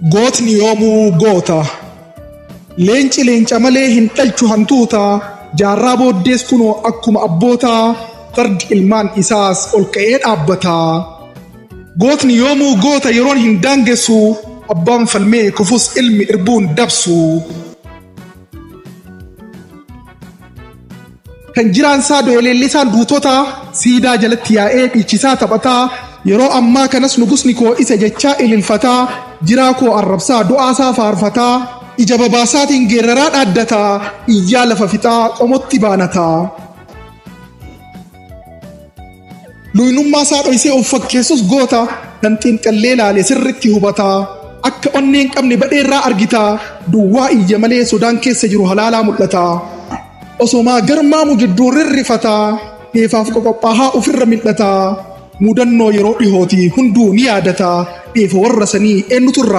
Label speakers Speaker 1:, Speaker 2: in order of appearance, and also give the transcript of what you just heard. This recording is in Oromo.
Speaker 1: Gootni yoomuu goota. Leenci leenca malee hin dhalchu hantuuta. Jaarraa booddees kunoo akkuma abboota. Fardi ilmaan isaas ol ka'ee dhaabbata. Gootni yoomuu goota yeroon hin daangessu. Abbaan falmee kufus ilmi irbuun dabsu. Kan jiraan isaa doyoleellisaan duutota. Siidaa jalatti yaa'ee dhiichisaa taphataa. Yeroo ammaa kanas nugusni koo isa jechaa ililfataa. Jiraa koo arrabsaa du'aasaa faarfataa. Ija babaasaatiin geeraraa dhaaddataa. Iyyaa lafa fixaa qomotti baanataa. Luynummaa isaa dhoysee of fakkeessus goota. Kan xiinxallee laale sirritti hubataa. Akka onneen qabne badheerraa argitaa. Duwwaa iyya malee sodaan keessa jiru halaalaa mul'ataa. Osomaa garmaamu jidduu rirrifataa. Dheefaaf qoqophaa'aa ofirra mil'ataa. Mudannoo yeroo dhihooti hunduu ni yaadataa. Dheefa warra sanii eenyutu irraa